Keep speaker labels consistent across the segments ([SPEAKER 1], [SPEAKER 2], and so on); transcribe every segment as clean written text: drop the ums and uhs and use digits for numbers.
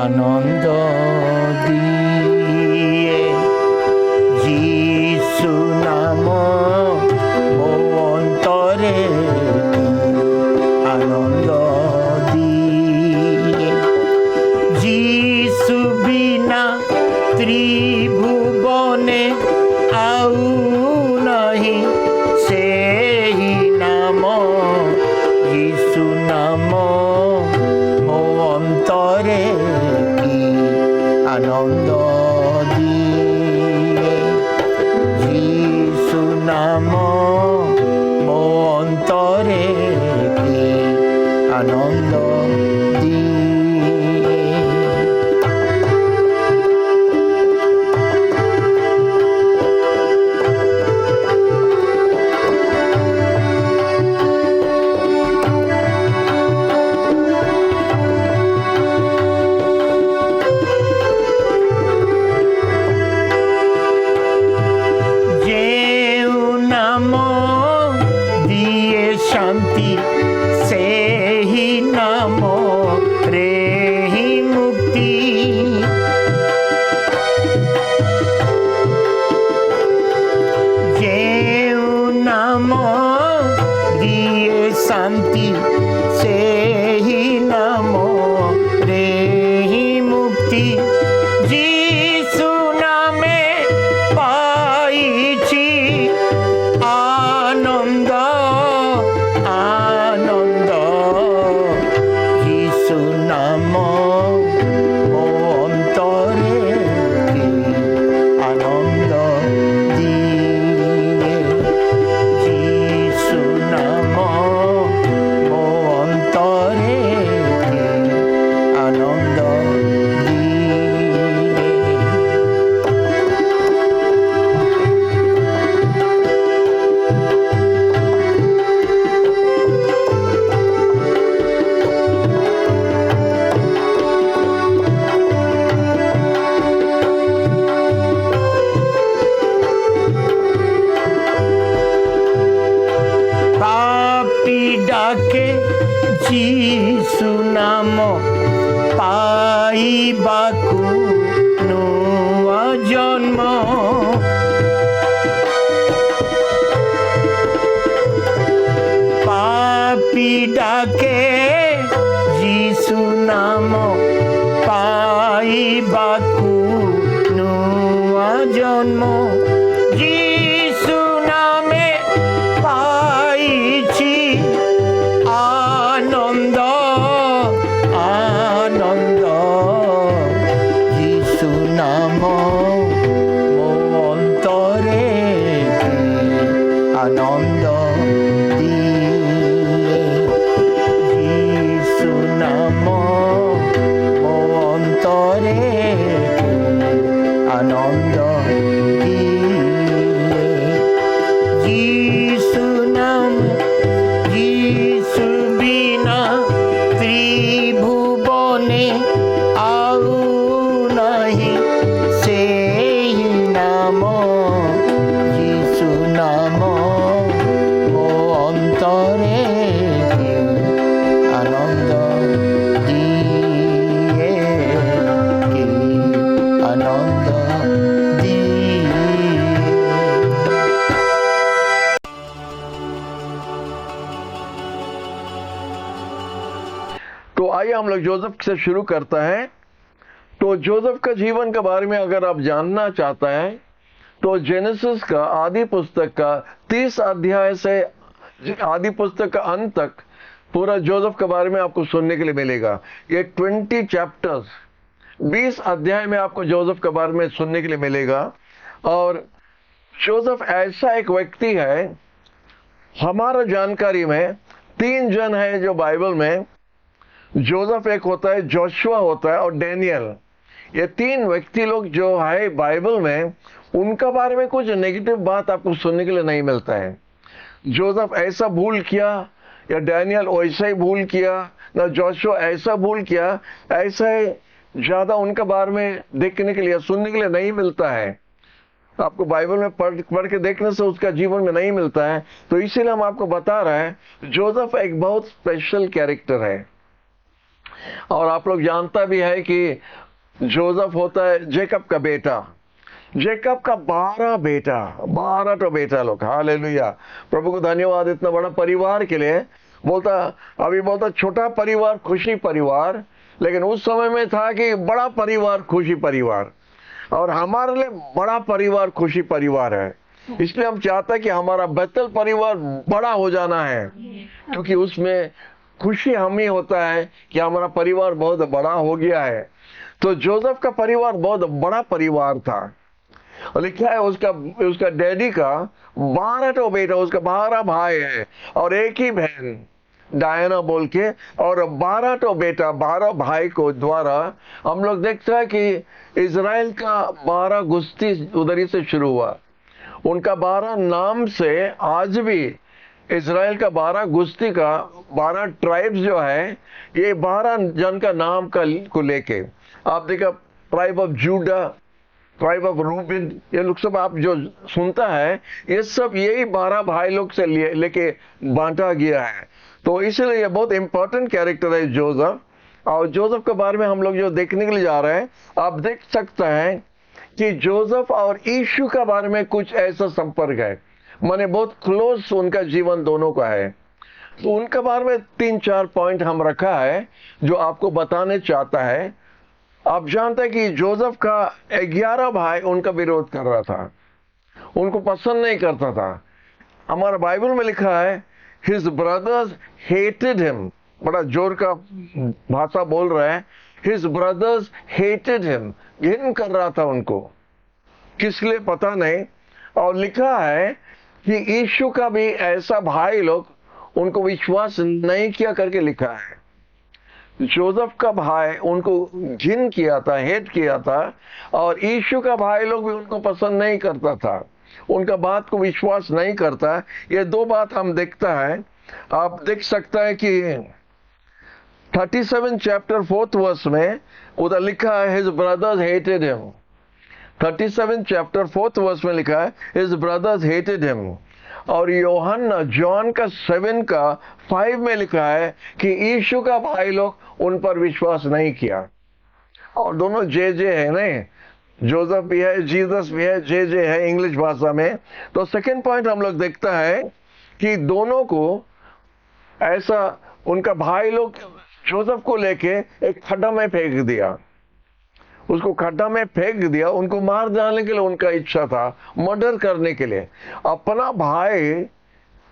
[SPEAKER 1] আনন্দ দিয়ে যিশু নাম মো অন্তরে আনন্দ দিয়ে যিশু বিনা ত্রিভুবনে আউ নাহি সেই নাম যিশু নাম মো অন্তরে কি আনন্দ দিয়ে যিশু নাম মো অন্তরে কি আনন্দ দিয়ে শান্তি সেই নাম রে মুক্তি যেউ নাম দিয়ে শান্তি সেই নাম রে মুক্তি যিশু নামে পাইছি আনন্দ আনন্দ যিশু নাম মো অন্তরে আনন্দ দিয়ে যিশু নাম মো অন্তরে আনন্দ দিয়ে পাপী ডাকে যিশু নাম পাইবাকু নূয়া জন্ম পাপী ডাকে যিশু নাম পাইবাকু নূয়া জন্ম যিশু নামে পাইছি আনন্দ আনন্দ যিশু নাম মো অন্তরে আনন্দ দিয়ে যিশু নাম মো অন্তরে আনন্দ দিয়ে যিশু নাম যিশু বিনা ত্রিভুবনে আউ নাহি সেই নাম যিশু নাম মো অন্তরে আনন্দ দিয়ে কি আনন্দ দিয়ে।
[SPEAKER 2] तो आइए हम लोग जोसेफ से शुरू करते हैं। तो जोसेफ का जीवन के बारे में अगर आप जानना चाहते हैं तो जेनेसिस का आदि पुस्तक का 30 अध्याय से आदि पुस्तक का अंत तक पूरा जोसेफ के बारे में आपको सुनने के लिए मिलेगा। ये 20 चैप्टर्स 20 अध्याय में आपको जोसेफ के बारे में सुनने के लिए मिलेगा। और जोसेफ ऐसा एक व्यक्ति है, हमारा जानकारी में 3 जन है जो बाइबल में, जोसेफ एक होता है, जोशुआ होता है और डैनियल। ये 3 व्यक्ति लोग जो है बाइबल में, उनका बारे में कुछ नेगेटिव बात आपको सुनने के लिए नहीं मिलता है। जोसेफ ऐसा भूल किया या डैनियल वैसा ही भूल किया, ना जोशुआ ऐसा भूल किया, ऐसा ज्यादा उनके बारे में देखने के लिए सुनने के लिए नहीं मिलता है। आपको बाइबल में पढ़ के देखने से उसका जीवन में नहीं मिलता है। तो इसीलिए हम आपको बता रहे हैं जोसेफ एक बहुत स्पेशल कैरेक्टर है। और आप लोग जानता भी है कि जोसेफ होता है जेकब का बेटा। जेकब का 12 बेटा, 12 तो बेटा लोग। हालेलुया, प्रभु को धन्यवाद इतना बड़ा परिवार के लिए। अभी बोलता छोटा परिवार खुशी परिवार, लेकिन उस समय में था कि बड़ा परिवार खुशी परिवार। और हमारे लिए बड़ा परिवार खुशी परिवार है। इसलिए हम चाहते हैं कि हमारा बेतल परिवार बड़ा हो जाना है, क्योंकि उसमें खुशी हम ही होता है कि हमारा परिवार बहुत बड़ा हो गया है। तो जोसेफ का परिवार बहुत बड़ा परिवार था। और लिखा है उसका डैडी का 12 तो बेटा, उसका 12 भाई है और एक ही बहन डायना बोल के, और 12 तो बेटा, 12 भाई को द्वारा हम लोग देखते हैं कि इजराइल का 12 गुस्ती उधर ही से शुरू हुआ। उनका 12 नाम से आज भी इजराइल का 12 गुस्ती का 12 ट्राइब्स जो है, ये 12 जन का नाम को लेके आप देखा, tribe of Judah, tribe of Reuben, ये लोग सब आप जो सुनता है ये सब यही 12 भाई लोग से लेके बांटा गया है। तो इसलिए ये बहुत इंपॉर्टेंट कैरेक्टर है जोसेफ। और जोसेफ के बारे में हम लोग जो देखने के लिए जा रहे हैं, आप देख सकते हैं कि जोसेफ और यीशु के बारे में कुछ ऐसा संपर्क है, माने बहुत क्लोज उनका जीवन दोनों का है। तो उनके बारे में 3-4 पॉइंट हम रखा है जो आपको बताने चाहता है। आप जानते हैं कि जोसेफ का 11 भाई उनका विरोध कर रहा था, उनको पसंद नहीं करता था। हमारा बाइबल में लिखा है हिज ब्रदर्स हेटेड हिम, बड़ा जोर का भाषा बोल रहा है। हिज ब्रदर्स हेटेड हिम, घिन कर रहा था उनको, किस लिए पता नहीं। और लिखा है कि यीशु का भी ऐसा भाई लोग उनको विश्वास नहीं किया करके लिखा है। जोसेफ का भाई उनको घिन किया था, हेट किया था, और यीशु का भाई लोग भी उनको पसंद नहीं करता था, उनका बात को विश्वास नहीं करता। ये 2 बात हम देखता है। आप देख सकता है कि 37 चैप्टर 4th वर्स में उधर लिखा है his brothers hated him. 37 chapter 4th verse में लिखा है हिज ब्रदर्स हेटेड हिम। और यूहन्ना जॉन का 7 का 5 में लिखा है कि यीशु का भाई लोग उन पर विश्वास नहीं किया। और दोनों जे है नहीं, जोसेफ भी है, जीसस भी है, जे है इंग्लिश भाषा में। तो सेकंड पॉइंट हम लोग देखता है कि दोनों को ऐसा उनका भाई लोग जोसेफ को लेके एक खड्डा में फेंक दिया, उसको खड्डा में फेंक दिया। उनको मार डालने के लिए उनका इच्छा था, मर्डर करने के लिए, अपना भाई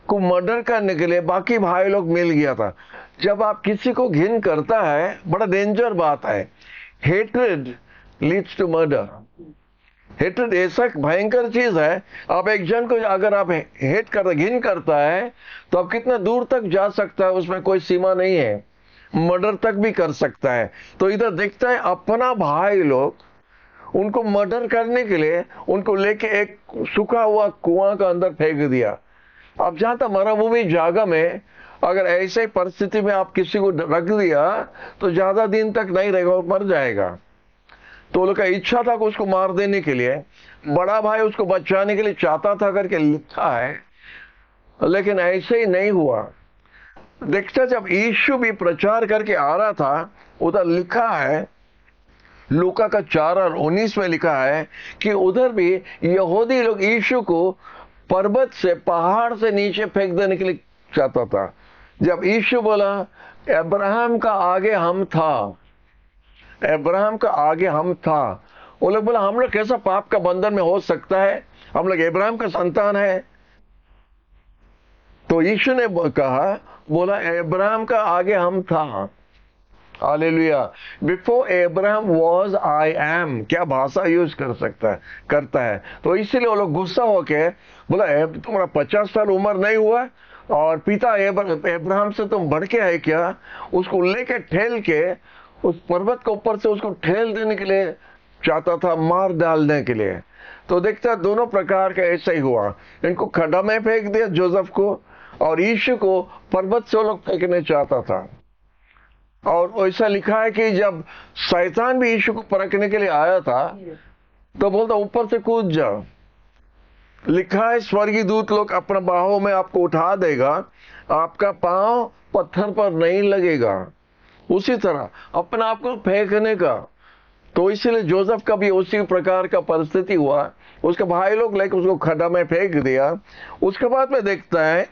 [SPEAKER 2] को मर्डर करने के लिए बाकी भाई लोग मिल गया था। जब आप किसी को घिन करता है, बड़ा डेंजर बात है। Hatred leads to murder. Hatred ऐसा भयंकर चीज है। आप एक जन को अगर आप हेट करता, घिन करता है, तो आप कितना दूर तक जा सकता है, उसमें कोई सीमा नहीं है, मर्डर तक भी कर सकता है। तो इधर देखता है अपना भाई लोग उनको मर्डर करने के लिए उनको लेके एक सूखा हुआ कुआं का अंदर फेंक दिया। अब जहां तक मरुभूमि जगह में अगर ऐसे परिस्थिति में आप किसी को रख दिया तो ज्यादा दिन तक नहीं रहेगा, मर जाएगा। तो लोग का इच्छा था कि उसको मार देने के लिए, बड़ा भाई उसको बचाने के लिए चाहता था करके लिखा है, लेकिन ऐसे ही नहीं हुआ। देखता जब यीशु भी प्रचार करके आ रहा था, उधर लिखा है लूका का 4:19 में लिखा है कि उधर भी यहूदी लोग यीशु को पर्वत से, पहाड़ से नीचे फेंक देने के लिए चाहता था। जब यीशु बोला अब्राहम का आगे हम था, अब्राहम का आगे हम था, वो लोग बोला हम लोग कैसा पाप का बंधन में हो सकता है, हम लोग अब्राहम का संतान है। तो यीशु ने कहा, बोला अब्राहम का आगे हम था। Hallelujah, before Abraham was I am. क्या भाषा यूज करता है। तो इसीलिए वो लोग गुस्सा होके बोला तुम्हारा 50 साल उम्र नहीं हुआ और पिता अब्राहम से तुम बढ़ के है क्या। उसको लेके ठेल के उस पर्वत के ऊपर से उसको ठेल देने के लिए चाहता था, मार डालने के लिए। तो देखता दोनों प्रकार का ऐसा ही हुआ। इनको खड्डा में फेंक दिया जोसेफ को, और यीशु को पर्वत से वो लोग फेंकने चाहता था। और ऐसा लिखा है कि जब शैतान भी यीशु को परखने के लिए आया था तो बोलता ऊपर से कूद जाओ। लिखा है स्वर्गीय दूत लोग अपना बाहों में आपको उठा देगा, आपका पांव पत्थर पर नहीं लगेगा। उसी तरह अपने आप को फेंकने का। तो इसीलिए जोसेफ का भी उसी प्रकार का परिस्थिति हुआ। उसके भाई लोग लेकर उसको खड्डा में फेंक दिया। उसके बाद में देखता है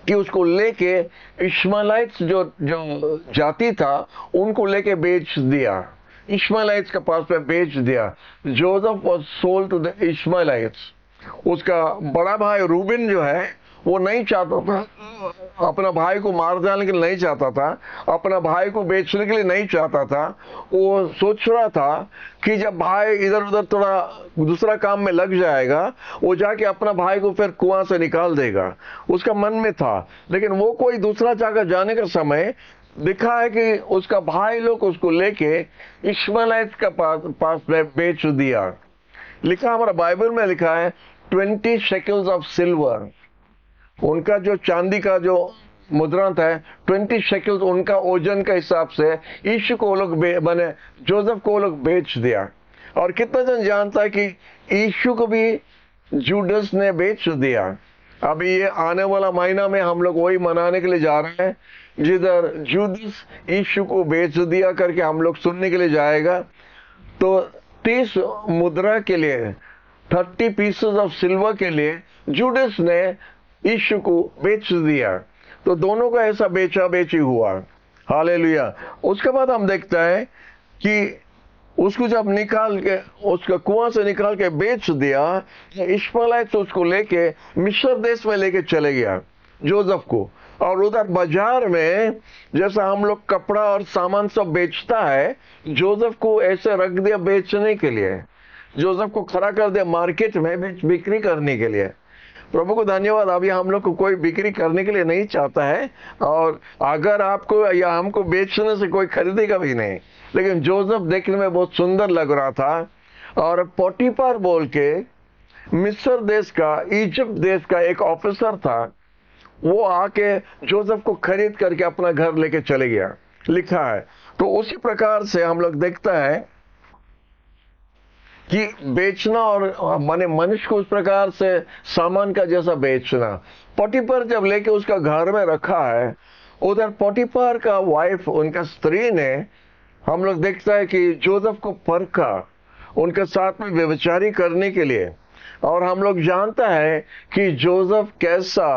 [SPEAKER 2] कि उसको लेके इश्माइलाइट्स जो जो जाति था उनको लेके बेच दिया, इश्माइलाइट्स के पास में बेच दिया। Joseph was sold to the Ishmaelites. उसका बड़ा भाई रूबेन जो है वो नहीं चाहता था, अपना भाई को मार डालने के लिए नहीं चाहता था, अपना भाई को बेचने के लिए नहीं चाहता था। वो सोच रहा था कि जब भाई इधर उधर थोड़ा दूसरा काम में लग जाएगा, वो जाके अपना भाई को फिर कुआं से निकाल देगा, उसका मन में था। लेकिन वो कोई दूसरा जगह जाने का समय दिखा है कि उसका भाई लोग उसको लेके इश्माइलाइट्स के पास में बेच दिया। लिखा हमारा बाइबल में लिखा है 20 शेकल्स ऑफ सिल्वर। उनका जो चांदी का जो मुद्रा था 20 शेकल्स, उनका ओजन के हिसाब से यीशु को लोग बने जोसेफ को लोग बेच दिया। और कितना जन जानता है कि यीशु को भी जूडस ने बेच दिया। अभी ये आने वाला महीना में हम लोग वही मनाने के लिए जा रहे हैं, जिधर जूदस यीशु को बेच दिया करके हम लोग सुनने के लिए जाएगा। तो 30 मुद्रा के लिए, 30 पीसेस ऑफ सिल्वर के लिए जूडस ने यीशु को बेच दिया। तो दोनों का ऐसा बेचा बेची हुआ। हालेलुया। उसके बाद हम देखता है कि उसको जब निकाल के उसका कुआं से निकाल के बेच दिया, इश्माइलाइट्स उसको लेके मिस्र देश में लेके चले गया जोसेफ को। और उधर बाजार में जैसा हम लोग कपड़ा और सामान सब बेचता है, जोसेफ को ऐसे रख दिया बेचने के लिए। जोसेफ को खड़ा कर दिया मार्केट में बिक्री करने के लिए। प्रभु को धन्यवाद। अभी हम लोग को कोई बिक्री करने के लिए नहीं चाहता है, और अगर आपको या हमको बेचने से कोई खरीदेगा भी नहीं। लेकिन जोसेफ देखने में बहुत सुंदर लग रहा था, और पोटीफर बोल के मिस्र देश का, इजिप्ट देश का एक ऑफिसर था, वो आके जोसेफ को खरीद करके अपना घर लेके चले गया, लिखा है। तो उसी प्रकार से हम लोग देखता है कि बेचना और माने मनुष्य को उस प्रकार से सामान का जैसा बेचना। पोटीफर जब लेके उसका घर में रखा है, उधर पोटीफर का वाइफ, उनका स्त्री ने, हम लोग देखता है कि जोसेफ को परखा उनके साथ में व्यभिचारी करने के लिए। और हम लोग जानता है कि जोसेफ कैसा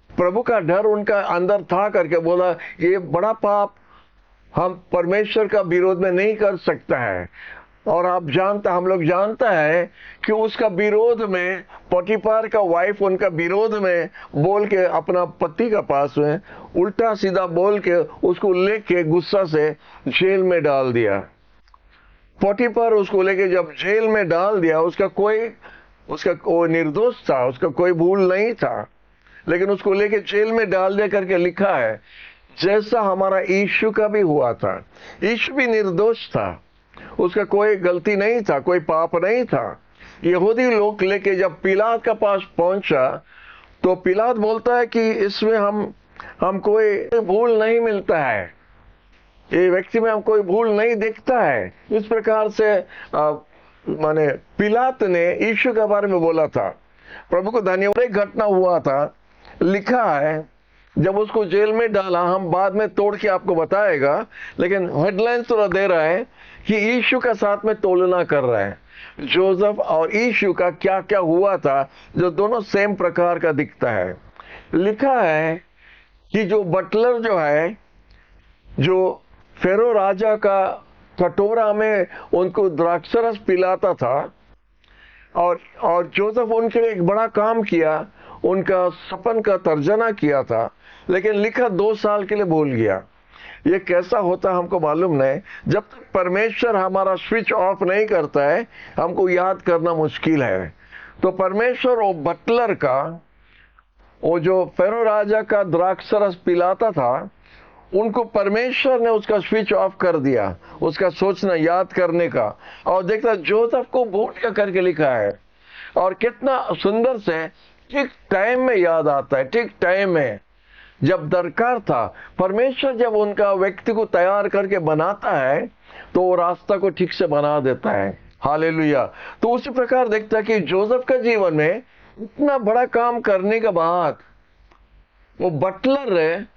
[SPEAKER 2] प्रभु का डर उनका अंदर था करके बोला ये बड़ा पाप हम परमेश्वर का विरोध में नहीं कर सकता है। और हम लोग जानता है कि उसका विरोध में पोटीफर का वाइफ उनका विरोध में बोल के अपना पति का पास में उल्टा सीधा बोल के उसको लेके गुस्सा से जेल में डाल दिया। पोटीफर उसको लेके जब जेल में डाल दिया, वो निर्दोष था, उसका कोई भूल नहीं था, लेकिन उसको लेके जेल में डाल दिया करके लिखा है। जैसा हमारा यीशु का भी हुआ था, यीशु भी निर्दोष था, उसका कोई गलती नहीं था, कोई पाप नहीं था। यहूदी लोग लेके जब पिलात के पास पहुंचा, तो पिलात बोलता है कि इसमें हम कोई भूल नहीं मिलता है, ये व्यक्ति में हम कोई भूल नहीं दिखता है। इस प्रकार से माने पिलात ने यीशु के बारे में बोला था। प्रभु को धन्यवाद। एक घटना हुआ था, लिखा है जब उसको जेल में डाला, हम बाद में तोड़ के आपको बताएगा, लेकिन हेडलाइन थोड़ा दे रहा है कि यीशु का साथ में तुलना कर रहा है जोसेफ और यीशु का क्या क्या हुआ था, जो दोनों सेम प्रकार का दिखता है। लिखा है कि जो बटलर जो है, जो फेरो राजा का कटोरा में उनको द्राक्षरस पिलाता था, और जोसेफ उनके लिए एक बड़ा काम किया, उनका सपन का तर्जमा किया था, लेकिन लिखा 2 साल के लिए भूल गया। ये कैसा होता हमको मालूम नहीं। जब तक परमेश्वर हमारा स्विच ऑफ नहीं करता है, हमको याद करना मुश्किल है। तो परमेश्वर वो बटलर का, वो जो फेरो राजा का द्राक्षरस पिलाता था, उनको परमेश्वर ने उसका स्विच ऑफ कर दिया, उसका सोचना याद करने का। और देखता जोसेफ को भूल करके लिखा है, और कितना सुंदर से ठीक टाइम में याद आता है, ठीक टाइम में जब दरकार था। परमेश्वर जब उनका व्यक्ति को तैयार करके बनाता है, तो वो रास्ता को ठीक से बना देता है। हालेलुया। तो उसी प्रकार देखता है कि जोसेफ का जीवन में इतना बड़ा काम करने के बाद वो बटलर है,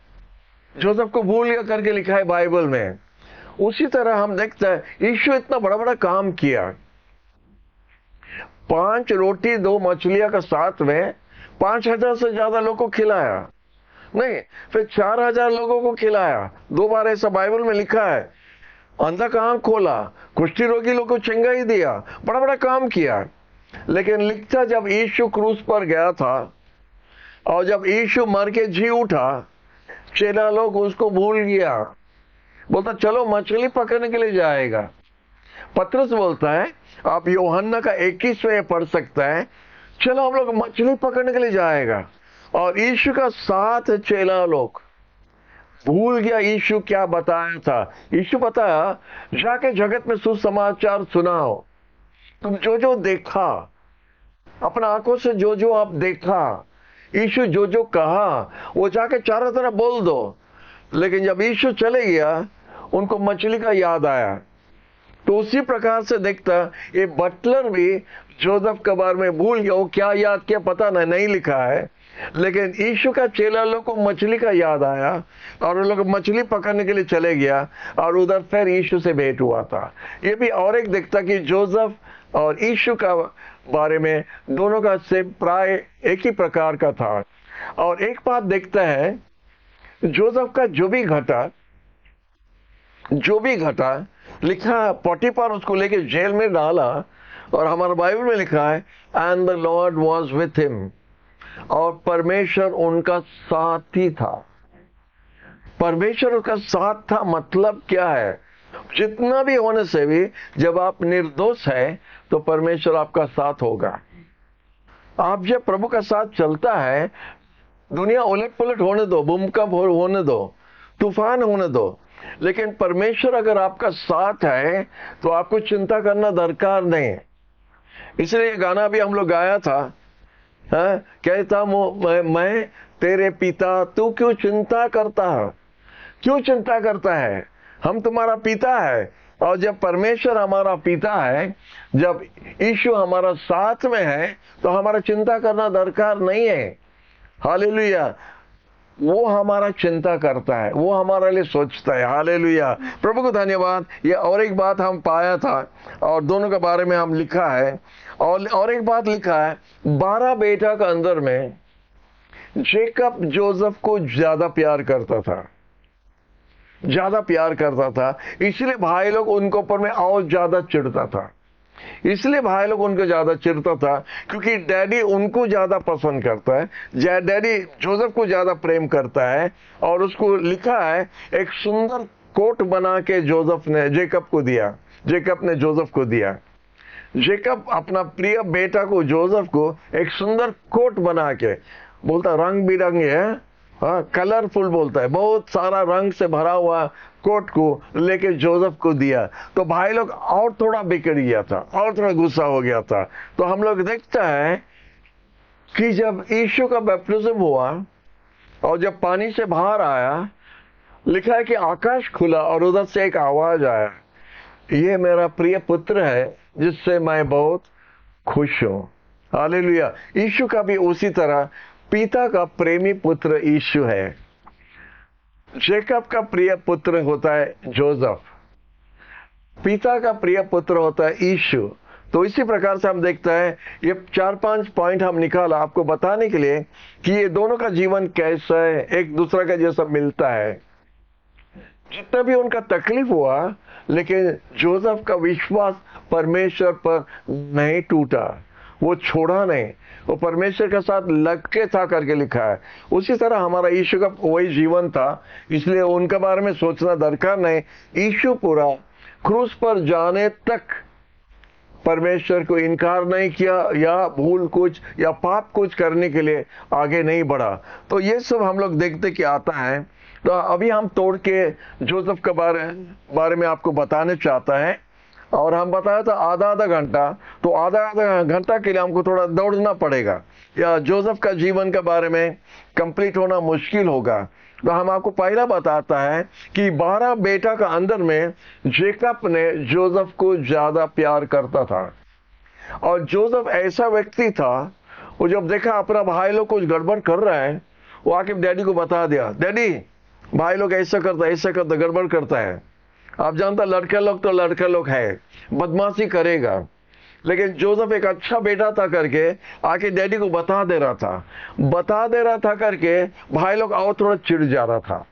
[SPEAKER 2] जोसेफ को भूल गया करके लिखा है बाइबल में। उसी तरह हम देखते हैं यीशु इतना बड़ा बड़ा काम किया, 5 रोटी 2 मछलियां का साथ में 5,000 से ज्यादा लोगों को खिलाया, नहीं फिर 4,000 लोगों को खिलाया, 2 बार ऐसा बाइबल में लिखा है। अंधा का आंख खोला, कुष्ठी रोगी लोगों को चंगाई दिया, बड़ा बड़ा काम किया। लेकिन लिखता जब यीशु क्रूस पर गया था और जब यीशु मर के जी उठा, चेला लोग उसको भूल गया, बोलता चलो मछली पकड़ने के लिए जाएगा। पतरस बोलता है, आप यूहन्ना का 21वें पढ़ सकता है, चलो हम लोग मछली पकड़ने के लिए जाएगा। और यीशु का साथ चेला लोग भूल गया यीशु क्या बताया था। यीशु बताया जाके जगत में सुसमाचार सुनाओ। तुम जो जो देखा, अपना आंखों से जो जो आप देखा, यीशु जो जो कहा, वो जाके चारों तरफ बोल दो। लेकिन जब यीशु चले गया, उनको मछली का याद आया। तो उसी प्रकार से देखता ये बटलर भी जोसेफ के बारे में भूल गया, वो क्या याद किया पता नहीं लिखा है। लेकिन यीशु का चेला लोग को मछली का याद आया और वो लोग मछली पकड़ने के लिए चले गया और उधर फिर यीशु से भेंट हुआ था। ये भी और एक देखता कि जोसेफ और यीशु का बारे में दोनों का से प्राय एक ही प्रकार का था। और एक बात देखता है, जोसेफ का जो भी घटा लिखा, पोटीफर उसको लेके जेल में डाला और हमारे बाइबल में लिखा है and the Lord was with him, और परमेश्वर उनका साथ ही था। परमेश्वर उसका साथ था मतलब क्या है? जितना भी होने से भी जब आप निर्दोष है तो परमेश्वर आपका साथ होगा। आप जब प्रभु का साथ चलता है, दुनिया उलट पुलट होने दो, भूकंप होने दो, तूफान होने दो, लेकिन परमेश्वर अगर आपका साथ है तो आपको चिंता करना दरकार नहीं। इसलिए गाना भी हम लोग गाया था, कहता मैं तेरे पिता, तू क्यों चिंता करता है? क्यों चिंता करता है? हम तुम्हारा पिता है। और जब परमेश्वर हमारा पिता है, जब यीशु हमारा साथ में है, तो हमारा चिंता करना दरकार नहीं है। हालेलुया। वो हमारा चिंता करता है, वो हमारे लिए सोचता है। हालेलुया, प्रभु को धन्यवाद। ये और एक बात हम पाया था और दोनों के बारे में हम लिखा है। और एक बात लिखा है, 12 बेटा का अंदर में जेकब जोसेफ को ज्यादा प्यार करता था, इसलिए भाई लोग उनके ऊपर में और ज्यादा चिढ़ता था। इसलिए भाई लोग उनको ज्यादा चिढ़ता था क्योंकि डैडी उनको ज्यादा पसंद करता है, डैडी जोसेफ को ज्यादा प्रेम करता है। और उसको लिखा है, एक सुंदर कोट बना के जेकब ने जोसेफ को दिया। जेकब अपना प्रिय बेटा को, जोसेफ को, एक सुंदर कोट बना के, बोलता रंग बिरंगे है, कलरफुल बोलता है, बहुत सारा रंग से भरा हुआ कोट को लेके जोसेफ को दिया। तो भाई लोग और थोड़ा बिगड़ गया था, और थोड़ा गुस्सा हो गया था। तो हम लोग देखता है कि जब यीशु का बपतिस्म हुआ और जब पानी से बाहर आया, लिखा है कि आकाश खुला और उधर से एक आवाज आया, ये मेरा प्रिय पुत्र है जिससे मैं बहुत खुश हूं। हालेलुया। यीशु का भी उसी तरह पिता का प्रेमी पुत्र यीशु है। जेकब का प्रिय पुत्र होता है जोसेफ, पिता का प्रिय पुत्र होता है यीशु। तो इसी प्रकार से हम देखते हैं, ये 4-5 पॉइंट हम निकाला आपको बताने के लिए कि ये दोनों का जीवन कैसा है, एक दूसरे का जैसा मिलता है। जितना भी उनका तकलीफ हुआ, लेकिन जोसेफ का विश्वास परमेश्वर पर नहीं टूटा, वो छोड़ा नहीं, वो परमेश्वर के साथ लग के था करके लिखा है। उसी तरह हमारा यीशु का वही जीवन था, इसलिए उनके बारे में सोचना दरकार नहीं। यीशु पूरा क्रूस पर जाने तक परमेश्वर को इनकार नहीं किया या भूल कुछ या पाप कुछ करने के लिए आगे नहीं बढ़ा। तो ये सब हम लोग देखते कि आता है। तो अभी हम तोड़ के जोसेफ के बारे में आपको बताने चाहता है। और हम बताया था आधा घंटा, तो आधा घंटा के लिए हमको थोड़ा दौड़ना पड़ेगा, या जोसेफ का जीवन के बारे में कंप्लीट होना मुश्किल होगा। तो हम आपको पहला बताता है कि 12 बेटा का अंदर में जेकब ने जोसेफ को ज्यादा प्यार करता था। और जोसेफ ऐसा व्यक्ति था, वो जब देखा अपना भाई लोग कुछ गड़बड़ कर रहा है, वो आके डैडी को बता दिया, डैडी भाई लोग ऐसा करता गड़बड़ करता है। आप जानता लड़के लोग तो लड़के लोग है, बदमाशी करेगा। लेकिन जोसेफ एक अच्छा बेटा था करके आके डैडी को बता दे रहा था करके भाई लोग और थोड़ा चिढ़ जा रहा था,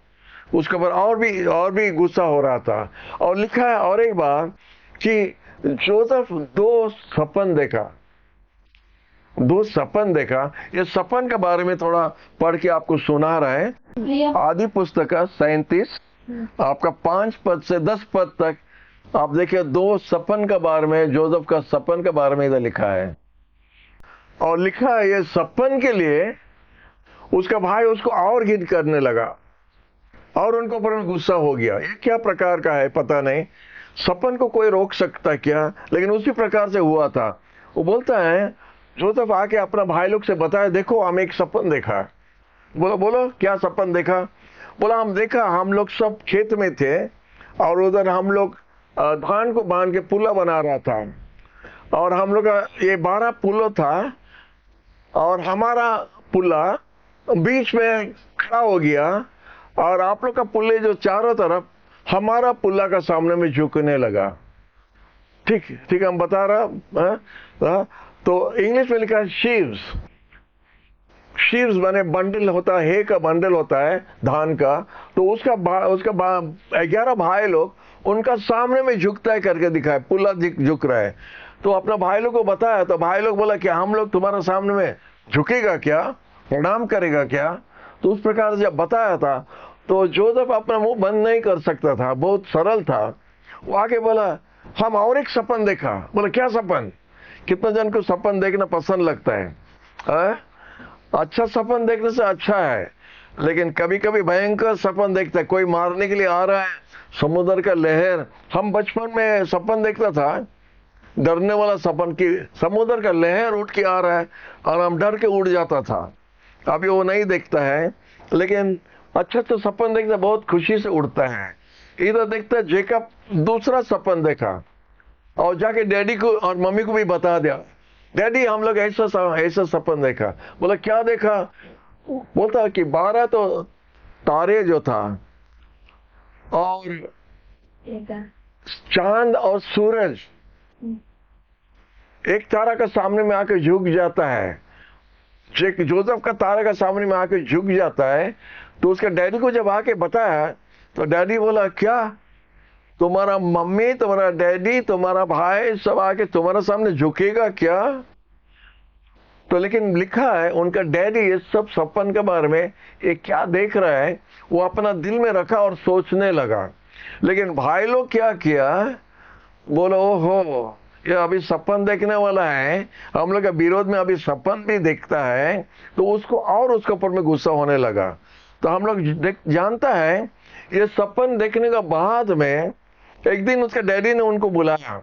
[SPEAKER 2] उसके ऊपर और भी गुस्सा हो रहा था। और लिखा है और एक बार कि जोसेफ दो सपन देखा। ये सपन के बारे में थोड़ा पढ़ के आपको सुना रहा है। आदि पुस्तक 37 आपका 5 पद से 10 पद तक आप देखिए, दो सपन के बारे में, जोसेफ का सपन के बारे में इधर लिखा है। और लिखा है ये सपन के लिए उसका भाई उसको और घिन करने लगा और उनको ऊपर गुस्सा हो गया। ये क्या प्रकार का है पता नहीं, सपन को कोई रोक सकता क्या, लेकिन उसी प्रकार से हुआ था। वो बोलता है जोसेफ आके अपना भाई लोग से बताया, देखो हम एक सपन देखा। बोलो क्या सपन देखा? बोला हम देखा, हम लोग सब खेत में थे और उधर हम लोग धान को बांध के पुल्ला बना रहा था, और हम लोग का ये 12 पुल्ला था और हमारा पुल्ला बीच में खड़ा हो गया और आप लोग का पुल्ले जो चारों तरफ हमारा पुल्ला का सामने में झुकने लगा। ठीक हम बता रहा। तो इंग्लिश में लिखा है शीव्स माने बंडल होता है, हे का बंडल होता है धान का। तो उसका 11 भाई लोग उनका सामने में झुकता है करके दिखाए, पुल्ला झुक रहा है। तो अपना भाई लोग को बताया, तो भाई लोग बोला क्या हम लोग तुम्हारा सामने में झुकेगा क्या, प्रणाम करेगा क्या? तो उस प्रकार से जब बताया था तो जोसेफ अपना मुंह बंद नहीं कर सकता था, बहुत सरल था। वो आके बोला हम और एक सपन देखा। बोला क्या सपन? कितना जन को सपन देखना पसंद लगता है? अच्छा सपन देखने से अच्छा है, लेकिन कभी कभी भयंकर सपन देखता है, कोई मारने के लिए आ रहा है, समुद्र का लहर। हम बचपन में सपन देखता था, डरने वाला सपन की समुद्र का लहर उठ के आ रहा है और हम डर के उड़ जाता था। अभी वो नहीं देखता है, लेकिन अच्छा तो सपन देखता बहुत खुशी से उड़ता है। इधर देखता जेकब दूसरा सपन देखा और जाके डैडी को और मम्मी को भी बता दिया, डैडी हम लोग ऐसा सपन देखा। बोला क्या देखा? बोलता कि 12 तो तारे जो था और चांद और सूरज, एक तारा का सामने में आके झुक जाता है। जोसेफ का तारा का सामने में आके झुक जाता है। तो उसके डैडी को जब आके बताया तो डैडी बोला क्या तुम्हारा मम्मी, तुम्हारा डैडी, तुम्हारा भाई सब आके तुम्हारे सामने झुकेगा क्या? तो लेकिन लिखा है उनका डैडी ये सब सपन के बारे में ये क्या देख रहा है वो अपना दिल में रखा और सोचने लगा। लेकिन भाई लोग क्या किया, बोलो ओहो ये अभी सपन देखने वाला है, हम लोग के विरोध में अभी सपन भी देखता है। तो उसको और उसके ऊपर में गुस्सा होने लगा। तो हम लोग जानता है ये सपन देखने का बाद में एक दिन उसके डैडी ने उनको बुलाया।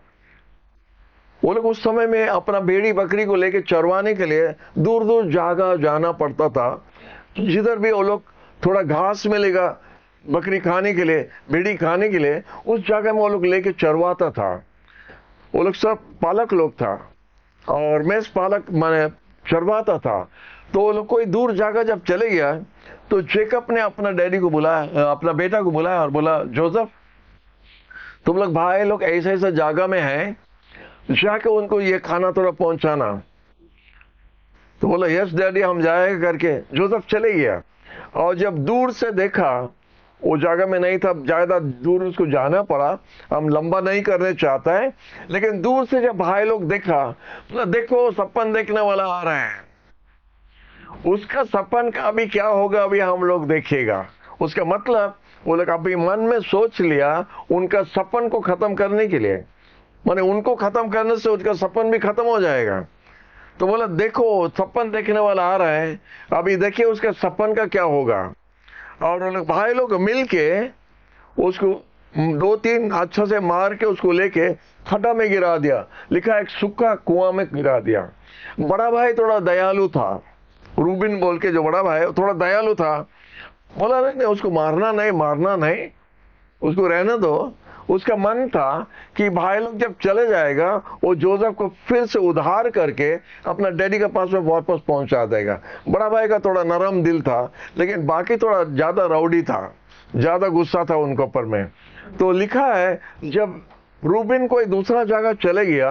[SPEAKER 2] वो लोग उस समय में अपना भेड़ी बकरी को लेकर चरवाने के लिए दूर दूर जाना पड़ता था। जिधर भी वो लोग थोड़ा घास मिलेगा बकरी खाने के लिए, भेड़ी खाने के लिए, उस जगह में वो लोग लेके चरवाता था। वो लोग सब पालक लोग था और मेष पालक माने चरवाता था। तो वो लोग कोई दूर जगह जब चले गया तो जेकब ने अपना डैडी को बुलाया, अपना बेटा को बुलाया और बोला जोसेफ तुम लोग भाई लोग ऐसे जगह में हैं, जाके उनको ये खाना थोड़ा पहुंचाना। तो बोला यस डैडी हम जाएगा करके जोसेफ चले गया। और जब दूर से देखा वो जगह में नहीं था, ज्यादा दूर उसको जाना पड़ा, हम लंबा नहीं करने चाहता है, लेकिन दूर से जब भाई लोग देखा तो देखो सपन देखने वाला आ रहा है। उसका सपन का अभी क्या होगा अभी हम लोग देखेगा। उसका मतलब वो लोग अभी मन में सोच लिया उनका सपन को खत्म करने के लिए, माने उनको खत्म करने से उसका सपन भी खत्म हो जाएगा। तो बोला देखो सपन देखने वाला आ रहा है, अभी देखिए उसका सपन का क्या होगा। और भाई लोग मिलके उसको 2-3 अच्छा से मार के उसको लेके खड्डा में गिरा दिया। लिखा एक सूखा कुआं में गिरा दिया। बड़ा भाई थोड़ा दयालु था, रूबिन बोल के जो बड़ा भाई थोड़ा दयालु था, बोला नहीं उसको मारना नहीं, उसको रहने दो। उसका मन था कि भाई लोग जब चले जाएगा वो जोसेफ को फिर से उद्धार करके अपना डैडी के पास में वापस पहुंचा देगा। बड़ा भाई का थोड़ा नरम दिल था, लेकिन बाकी थोड़ा ज्यादा राउडी था, ज्यादा गुस्सा था उनके ऊपर में। तो लिखा है जब रूबेन कोई दूसरा जगह चले गया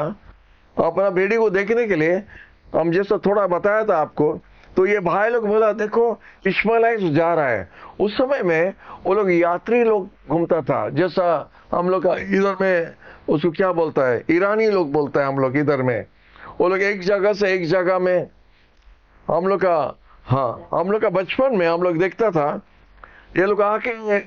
[SPEAKER 2] अपना बेटी को देखने के लिए, हम जैसा थोड़ा बताया था आपको, तो ये भाई लोग बोला देखो इश्माइलाइट जा रहा है। उस समय में वो लोग यात्री लोग घूमता था, जैसा हम लोग का इधर में उसको क्या बोलता है, ईरानी लोग बोलता है हम लोग इधर में। वो लोग एक जगह से एक जगह में, हम लोग का बचपन में हम लोग देखता था ये लोग आके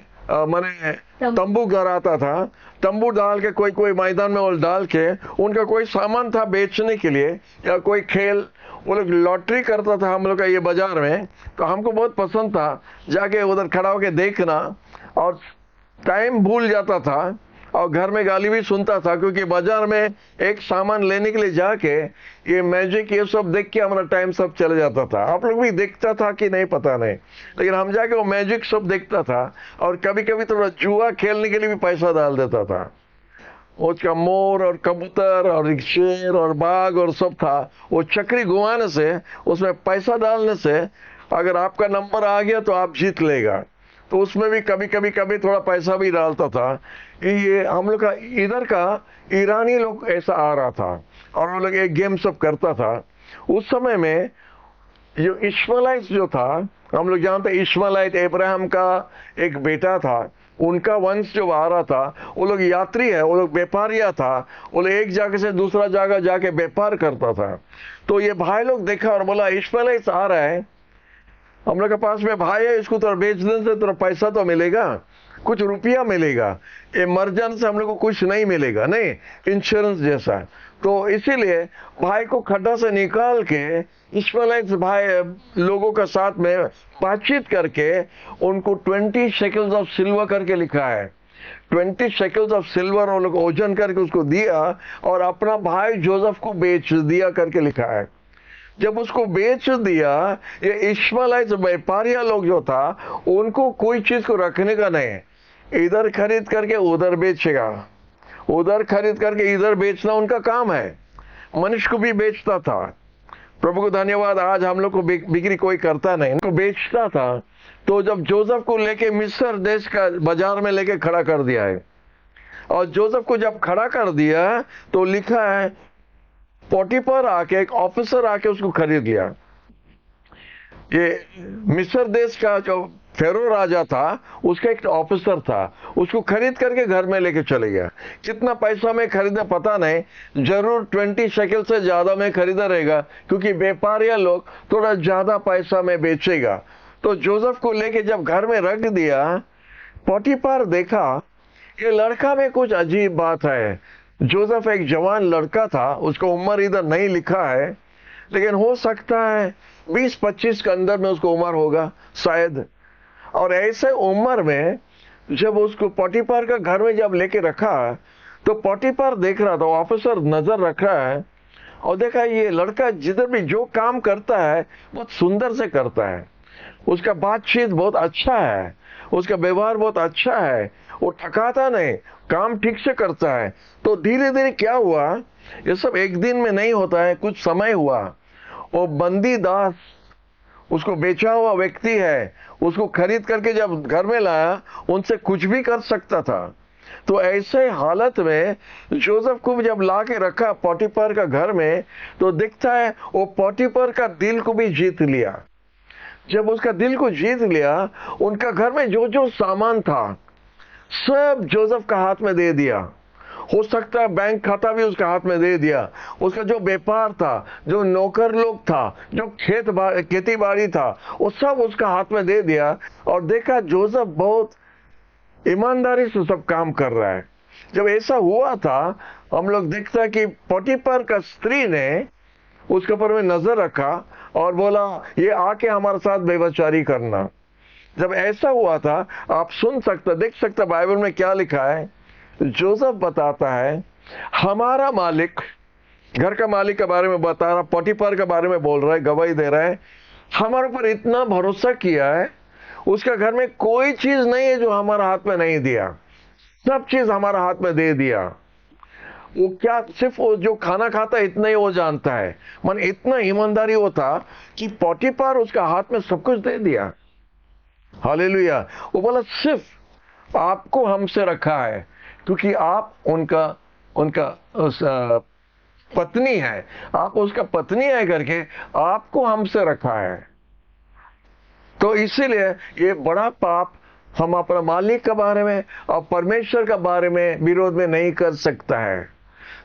[SPEAKER 2] माने तंबू गड़ाता था, तंबू डाल के कोई कोई मैदान में और डाल के उनका कोई सामान था बेचने के लिए या कोई खेल, वो लोग लॉटरी करता था हम लोग का ये बाजार में। तो हमको बहुत पसंद था जाके उधर खड़ा होके देखना, और टाइम भूल जाता था और घर में गाली भी सुनता था, क्योंकि बाजार में एक सामान लेने के लिए जाके ये मैजिक ये सब देख के हमारा टाइम सब चले जाता था। आप लोग भी देखता था कि नहीं पता नहीं, लेकिन हम जाके वो मैजिक सब देखता था, और कभी कभी थोड़ा जुआ खेलने के लिए भी पैसा डाल देता था। उसका मोर और कबूतर और शेर और बाघ और सब था, वो चक्री घुमाने से, उसमें पैसा डालने से अगर आपका नंबर आ गया तो आप जीत लेगा। तो उसमें भी कभी थोड़ा पैसा भी डालता था। ये हम लोग का इधर का ईरानी लोग ऐसा आ रहा था और वो लोग एक गेम सब करता था। उस समय में जो इश्माइलाइट जो था, हम लोग जानते इश्माइलाइट अब्राहम का एक बेटा था, उनका वंश जो आ रहा था, वो लोग यात्री है, वो लोग व्यापारिया था, वो लोग एक जगह से दूसरा जगह जाके व्यापार करता था। तो ये भाई लोग देखा और बोला इश्माइलाइट आ रहा है, हम लोग के पास में भाई है, इसको तो बेच देने से तो पैसा तो मिलेगा, कुछ रुपया मिलेगा, ये मर जाने से हम लोग को कुछ नहीं मिलेगा, नहीं इंश्योरेंस जैसा। तो इसीलिए भाई को खड्डा से निकाल के इश्माइलाइट भाई लोगों के साथ में बातचीत करके उनको 20 शेकल्स ऑफ सिल्वर करके लिखा है, 20 शेकल्स ऑफ सिल्वर वो लोग ओजन करके उसको दिया और अपना भाई जोसेफ को बेच दिया करके लिखा है। जब उसको बेच दिया, ये इश्माइलाइट व्यापारिया लोग जो था उनको कोई चीज को रखने का नहीं, इधर खरीद करके उधर बेचेगा, उधर खरीद करके इधर बेचना उनका काम है। मनुष्य को भी बेचता था। प्रभु को धन्यवाद, आज हम लोग को बिक्री कोई करता नहीं, उनको बेचता था। तो जब जोसेफ को लेके मिस्र देश का बाजार में लेके खड़ा कर दिया है, और जोसेफ को जब खड़ा कर दिया तो लिखा है पोटीफर आके, एक ऑफिसर आके उसको खरीद लिया। ये मिस्र देश का जो फेरो राजा था उसका एक ऑफिसर था, उसको खरीद करके घर में लेके चले गया। कितना पैसा में खरीदा पता नहीं, जरूर 20 शेकल से ज्यादा में खरीदा रहेगा, क्योंकि व्यापारिया लोग थोड़ा ज्यादा पैसा में बेचेगा। तो जोसेफ को लेके जब घर में रख दिया, पोटीफर देखा ये लड़का में कुछ अजीब बात है। जोसेफ एक जवान लड़का था, उसका उम्र इधर नहीं लिखा है, लेकिन हो सकता है 20-25 के अंदर में उसको उम्र होगा शायद। और ऐसे उम्र में जब उसको पोटीफर का घर में जब लेके रखा, तो पोटीफर देख रहा था, ऑफिसर नजर रख रहा है और देखा ये लड़का जिधर भी जो काम करता है बहुत सुंदर से करता है, उसका बातचीत बहुत अच्छा है, उसका व्यवहार बहुत अच्छा है, वो ठकाता नहीं, काम ठीक से करता है। तो धीरे धीरे क्या हुआ, ये सब एक दिन में नहीं होता है, कुछ समय हुआ। वो बंदी दास, उसको बेचा हुआ व्यक्ति है, उसको खरीद करके जब घर में लाया, उनसे कुछ भी कर सकता था। तो ऐसे हालत में जोसेफ को जब ला के रखा पोटीफर का घर में, तो दिखता है वो पोटीफर का दिल को भी जीत लिया। जब उसका दिल को जीत लिया, उनका घर में जो जो सामान था सब जोसेफ का हाथ में दे दिया। हो सकता है बैंक खाता भी उसका हाथ में दे दिया। उसका जो व्यापार था, जो नौकर लोग था, जो खेती बाड़ी था, वो सब उसका हाथ में दे दिया। और देखा जोसेफ बहुत ईमानदारी से सब काम कर रहा है। जब ऐसा हुआ था, हम लोग देखता है कि पोटीफर का स्त्री ने उसके ऊपर में नजर रखा और बोला ये आके हमारे साथ व्यभिचारी करना। जब ऐसा हुआ था, आप सुन सकते, देख सकते बाइबल में क्या लिखा है। जोसेफ बताता है हमारा मालिक, घर का मालिक के बारे में बता रहा, पोटीफर के बारे में बोल रहा है, गवाही दे रहा है, हमारे ऊपर इतना भरोसा किया है, उसका घर में कोई चीज नहीं है जो हमारा हाथ में नहीं दिया, सब चीज हमारा हाथ में दे दिया। वो क्या सिर्फ वो जो खाना खाता है इतना ही वो जानता है, मन इतना ईमानदारी वो था कि पोटीफर उसका हाथ में सब कुछ दे दिया। हालेलुया। वो बोला सिर्फ आपको हमसे रखा है, क्योंकि आप उनका पत्नी है, आप उसका पत्नी है करके आपको हमसे रखा है। तो इसीलिए ये बड़ा पाप हम अपने मालिक के बारे में और परमेश्वर के बारे में विरोध में नहीं कर सकता है।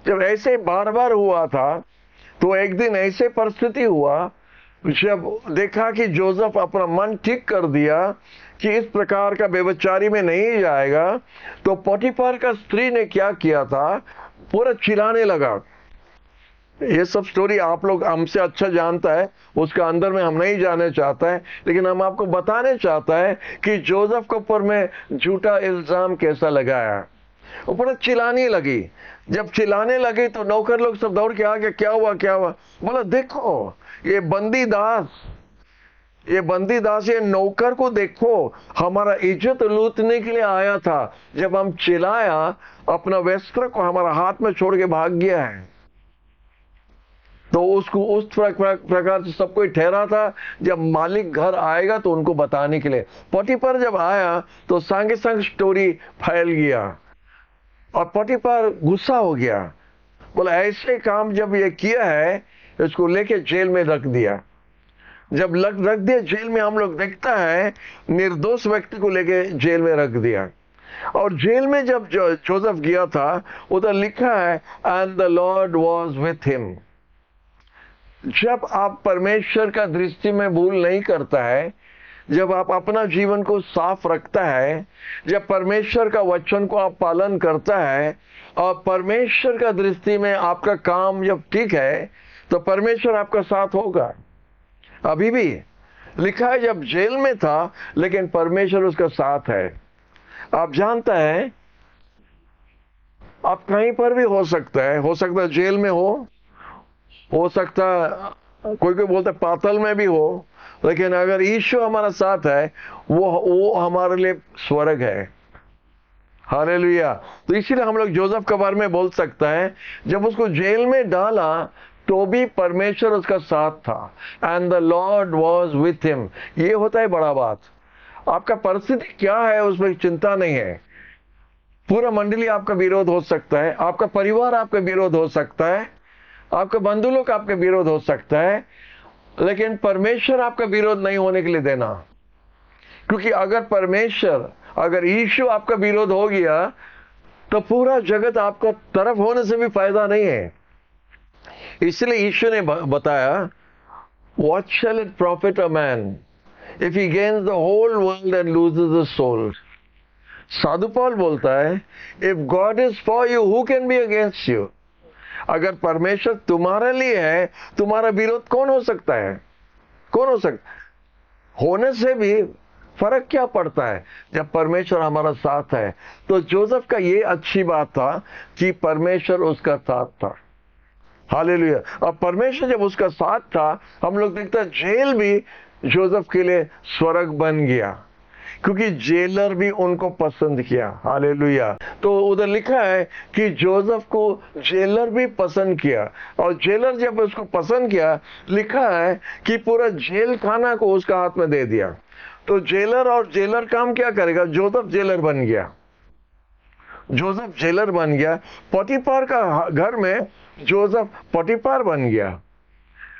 [SPEAKER 2] जब ऐसे बार बार हुआ था, तो एक दिन ऐसे परिस्थिति हुआ जब देखा कि जोसेफ अपना मन ठीक कर दिया कि इस प्रकार का व्यभिचारी में नहीं जाएगा, तो पोटीफर का स्त्री ने क्या किया था, पूरा चिल्लाने लगा। ये सब स्टोरी आप लोग हमसे अच्छा जानता है, उसका अंदर में हम नहीं जाने चाहता है, लेकिन हम आपको बताने चाहता है कि जोसेफ के ऊपर में झूठा इल्जाम कैसा लगाया। वो पूरा चिल्लाने लगी। जब चिल्लाने लगी तो नौकर लोग सब दौड़ के आ गए, क्या हुआ क्या हुआ? बोला देखो ये बंदी दास ये नौकर को देखो, हमारा इज्जत लूटने के लिए आया था। जब हम चिल्लाया अपना वस्त्र को हमारा हाथ में छोड़ के भाग गया है। तो उसको उस प्रकार से सब कोई ठहरा था, जब मालिक घर आएगा तो उनको बताने के लिए। पोटीफर जब आया तो संगे संग स्टोरी फैल गया और पोटीफर गुस्सा हो गया। बोला ऐसे काम जब ये किया है, इसको लेके जेल में रख दिया। जब रख दिया जेल में, हम लोग देखता है निर्दोष व्यक्ति को लेके जेल में रख दिया। और जेल में जब जोसेफ गया था, उधर लिखा है and the Lord was with him. जब आप परमेश्वर का दृष्टि में भूल नहीं करता है, जब आप अपना जीवन को साफ रखता है, जब परमेश्वर का वचन को आप पालन करता है और परमेश्वर का दृष्टि में आपका काम जब ठीक है, तो परमेश्वर आपका साथ होगा। अभी भी लिखा है जब जेल में था, लेकिन परमेश्वर उसका साथ है। आप जानता है आप कहीं पर भी हो सकता है जेल में हो सकता कोई बोलता है पाताल में भी हो, लेकिन अगर ईश्वर हमारा साथ है, वो हमारे लिए स्वर्ग है। हालेलुया। तो इसीलिए हम लोग जोसेफ के बारे में बोल सकता है, जब उसको जेल में डाला तो भी परमेश्वर उसका साथ था। And the Lord was with him. ये होता है बड़ा बात। आपका परिस्थिति क्या है उसमें चिंता नहीं है। पूरा मंडली आपका विरोध हो सकता है, आपका परिवार आपका विरोध हो सकता है, आपके बंधु लोग आपके विरोध हो सकता है, लेकिन परमेश्वर आपका विरोध नहीं होने के लिए देना। क्योंकि अगर यीशु आपका विरोध हो गया, तो पूरा जगत आपका तरफ होने से भी फायदा नहीं है। इसलिए यीशु ने बताया, what shall it profit a man if he gains the whole world and loses the soul. साधु पौल बोलता है, if God is for you who can be against you. अगर परमेश्वर तुम्हारे लिए है, तुम्हारा विरोध कौन हो सकता है? कौन हो सकता? होने से भी फर्क क्या पड़ता है जब परमेश्वर हमारा साथ है। तो जोसेफ का ये अच्छी बात था कि परमेश्वर उसका साथ था। हालेलुया। और परमेश्वर जब उसका साथ था, हम लोग देखते हैं जेल भी जोसेफ के लिए स्वर्ग बन गया, क्योंकि जेलर भी उनको पसंद किया। हालेलुया। तो उधर लिखा है कि जोसेफ को जेलर भी पसंद किया, और जेलर जब उसको पसंद किया, लिखा है कि पूरा जेल खाना को उसका हाथ में दे दिया। तो जेलर काम क्या करेगा? जोसेफ जेलर बन गया। पोटीफर का घर में जोसेफ पोटीफर बन गया।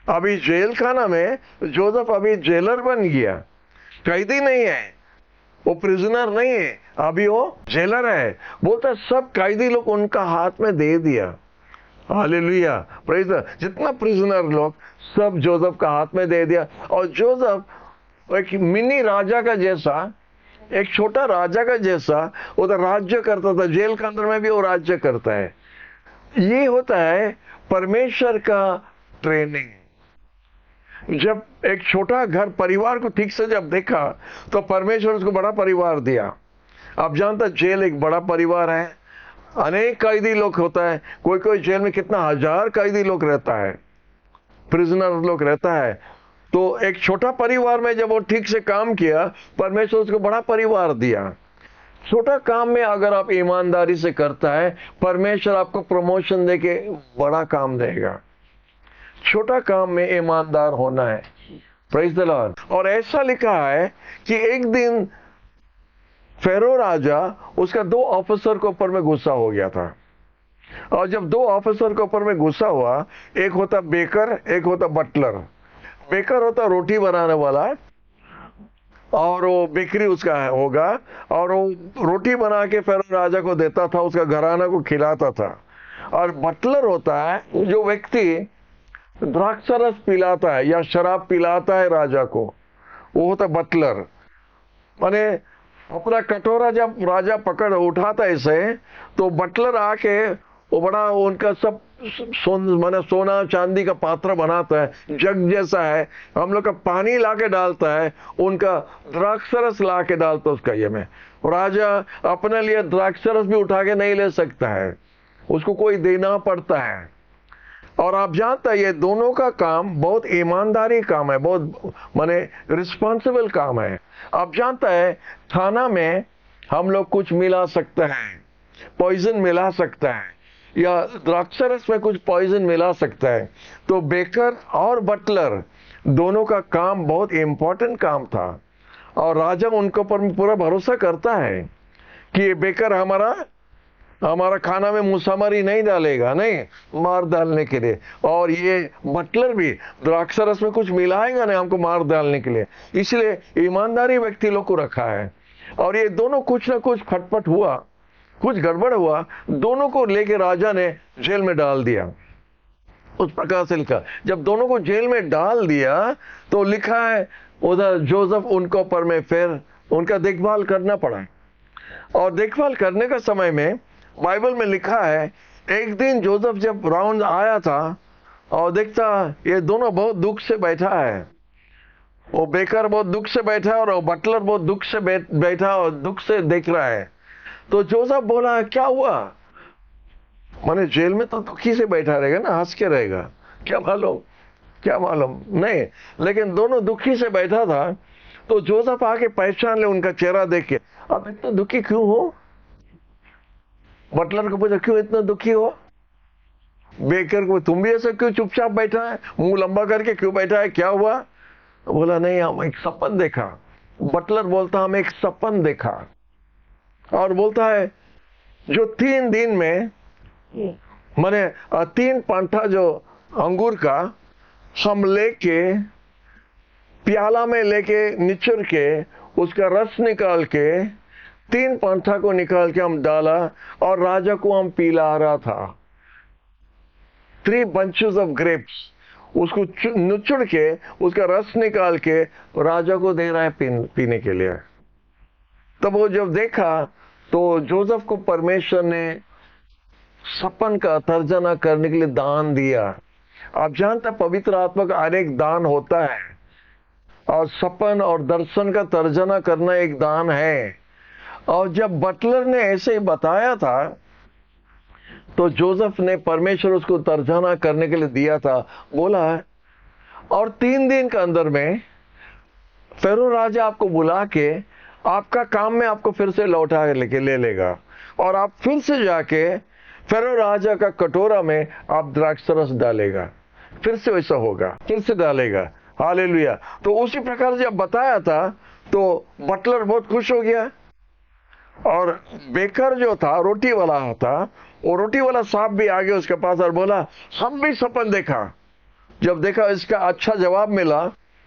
[SPEAKER 2] अभी जेल खाना में जोसेफ अभी जेलर बन गया। कैदी नहीं है, वो प्रिजनर नहीं है, अभी वो जेलर है। बोलता सब कैदी लोग उनका हाथ में दे दिया। हालेलुया। Praise the. जितना प्रिजनर लोग सब जोसेफ का हाथ में दे दिया। और जोसेफ एक मिनी राजा का जैसा, एक छोटा राजा का जैसा उधर राज्य करता था। जेल के अंदर में भी वो राज्य करता है। ये होता है परमेश्वर का ट्रेनिंग। जब एक छोटा घर परिवार को ठीक से जब देखा, तो परमेश्वर उसको बड़ा परिवार दिया। आप जानते हैं जेल एक बड़ा परिवार है, अनेक कैदी लोग होता है। कोई जेल में कितना हजार कैदी लोग रहता है, प्रिजनर लोग रहता है। तो एक छोटा परिवार में जब वो ठीक से काम किया, परमेश्वर उसको बड़ा परिवार दिया। छोटा काम में अगर आप ईमानदारी से करता है, परमेश्वर आपको प्रमोशन देके बड़ा काम देगा। छोटा काम में ईमानदार होना है। Praise the Lord. और ऐसा लिखा है कि एक दिन फेरो राजा उसका 2 ऑफिसर के ऊपर में गुस्सा हो गया था। और जब 2 ऑफिसर के ऊपर में गुस्सा हुआ, एक होता बेकर, एक होता बटलर। बेकर होता रोटी बनाने वाला, और वो बेकरी उसका होगा, और वो रोटी बना के फेरो राजा को देता था, उसका घराना को खिलाता था। और बटलर होता है जो व्यक्ति द्राक्षरस पिलाता है या शराब पिलाता है राजा को, वो होता बटलर। माने अपना कटोरा जब राजा पकड़ उठाता इसे, तो बटलर आके वो बड़ा उनका सब माने सोना चांदी का पात्र बनाता है, जग जैसा है, हम लोग का पानी लाके डालता है, उनका द्राक्षरस लाके डालता है उसका ये में। राजा अपने लिए द्राक्षरस भी उठा के नहीं ले सकता है, उसको कोई देना पड़ता है। और आप जानते हैं ये दोनों का काम बहुत ईमानदारी काम है, बहुत माने रिस्पॉन्सिबल काम है। आप जानते हैं खाना में हम लोग कुछ मिला सकते हैं, पॉइजन मिला सकता है, या द्राक्षरस में कुछ पॉइजन मिला सकता है। तो बेकर और बटलर दोनों का काम बहुत इंपॉर्टेंट काम था, और राजा उनके ऊपर पूरा भरोसा करता है कि ये बेकर हमारा खाना में मुसामरी नहीं डालेगा, नहीं मार डालने के लिए, और ये बटलर भी द्राक्षरस में कुछ मिलाएगा नहीं हमको मार डालने के लिए। इसलिए ईमानदारी व्यक्ति लोग को रखा है। और ये दोनों कुछ ना कुछ खटपट हुआ, कुछ गड़बड़ हुआ, दोनों को लेके राजा ने जेल में डाल दिया। उस प्रकार से लिखा, जब दोनों को जेल में डाल दिया तो लिखा है उधर जोसेफ उनको ऊपर में फिर उनका देखभाल करना पड़ा। और देखभाल करने का समय में बाइबल में लिखा है, एक दिन जोसेफ जब राउंड आया था और देखता ये दोनों बहुत दुख से बैठा है, वो बेकर बहुत दुख से बैठा है और बटलर बहुत दुख से बैठा और दुख से देख रहा है। तो जोसेफ बोला क्या हुआ? माने जेल में तो दुखी से बैठा रहेगा ना, हंस के रहेगा, क्या मालूम नहीं, लेकिन दोनों दुखी से बैठा था। तो जोसेफ आके पहचान ले उनका चेहरा देख के, आप इतना दुखी क्यों हो? बटलर को पूछा क्यों इतना दुखी हो? बेकर को तुम भी ऐसा क्यों चुपचाप बैठा है, मुंह लंबा करके क्यों बैठा है, क्या हुआ? बोला नहीं हम एक सपन देखा। बटलर बोलता हम एक सपन देखा, और बोलता है जो 3 दिन में माने 3 पांठा जो अंगूर का हम लेके प्याला में लेके निचर के उसका रस निकाल के 3 पांठा को निकाल के हम डाला और राजा को हम पिला रहा था। 3 bunches of grapes, उसको निचुड़ के उसका रस निकाल के राजा को दे रहा है पीने के लिए। तब वो जब देखा तो जोसेफ को परमेश्वर ने सपन का तर्जमा करने के लिए दान दिया। आप जानते हैं पवित्र आत्मा का अनेक दान होता है, और सपन और दर्शन का तर्जमा करना एक दान है। और जब बटलर ने ऐसे ही बताया था तो जोसेफ ने परमेश्वर उसको तर्जमा करने के लिए दिया था, बोला है और 3 दिन के अंदर में फेरो राजा आपको बुला के आपका काम में आपको फिर से लौटा लेके ले लेगा, और आप फिर से जाके फेरो राजा का कटोरा में आप द्राक्षरस डालेगा, फिर से वैसा होगा, फिर से डालेगा। हालेलुया। तो उसी प्रकार से जब बताया था तो बटलर बहुत खुश हो गया, और बेकर जो था रोटी वाला था, वो रोटी वाला साहब भी आ गया उसके पास और बोला हम भी सपन देखा। जब देखा इसका अच्छा जवाब मिला,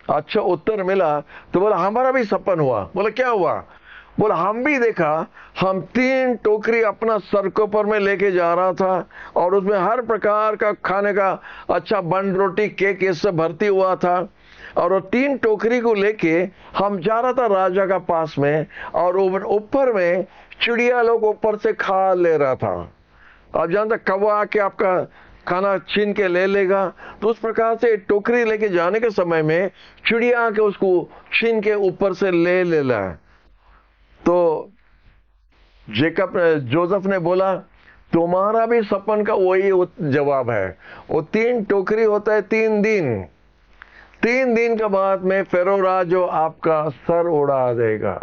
[SPEAKER 2] अच्छा उत्तर मिला, तो बोला हमारा भी सपन हुआ। बोला क्या हुआ? बोला हम भी देखा, हम 3 टोकरी अपना सर के ऊपर में लेके जा रहा था, और उसमें हर प्रकार का खाने का अच्छा बन रोटी केक ये सब भर्ती हुआ था, और वो 3 टोकरी को लेके हम जा रहा था राजा का पास में, और ऊपर में चिड़िया लोग ऊपर से खा ले रहा था। आप जानते कौवा आके आपका खाना छीन के ले लेगा, तो उस प्रकार से टोकरी लेके जाने के समय में चिड़िया आके उसको छीन के ऊपर से ले लेला। तो जोसेफ ने बोला तुम्हारा भी सपन का वही जवाब है। वो 3 टोकरी होता है 3 दिन, 3 दिन के बाद में फेरो राजा आपका सर उड़ा देगा।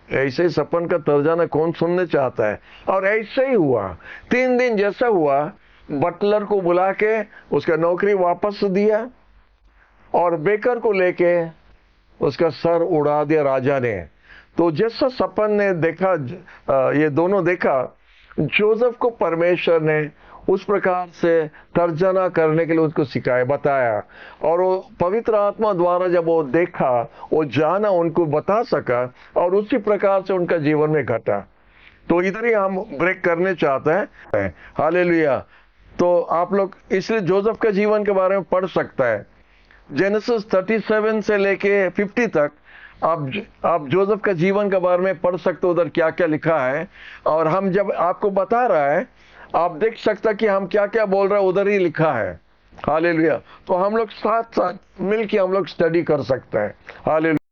[SPEAKER 2] ऐसे सपन का तर्जमा कौन सुनने चाहता है? और ऐसे ही हुआ। 3 दिन जैसा हुआ, बटलर को बुला के उसका नौकरी वापस दिया, और बेकर को लेके उसका सर उड़ा दिया राजा ने। तो जैसा सपन ने देखा, ये दोनों देखा, जोसेफ को परमेश्वर ने उस प्रकार से तर्जना करने के लिए उसको सिखाया, बताया, और वो पवित्र आत्मा द्वारा जब वो देखा, वो जाना, उनको बता सका, और उसी प्रकार से उनका जीवन में घटा। तो इधर ही हम ब्रेक करने चाहते हैं। हालेलुया। तो आप लोग इसलिए जोसेफ के जीवन के बारे में पढ़ सकता है, जेनेसिस 37 से लेके 50 तक आप जोसेफ का जीवन के बारे में पढ़ सकते हो, उधर क्या क्या लिखा है। और हम जब आपको बता रहा है, आप देख सकते कि हम क्या क्या बोल रहे हैं, उधर ही लिखा है। हालेलुया। तो हम लोग साथ साथ मिलके हम लोग स्टडी कर सकते हैं। हालेलुया।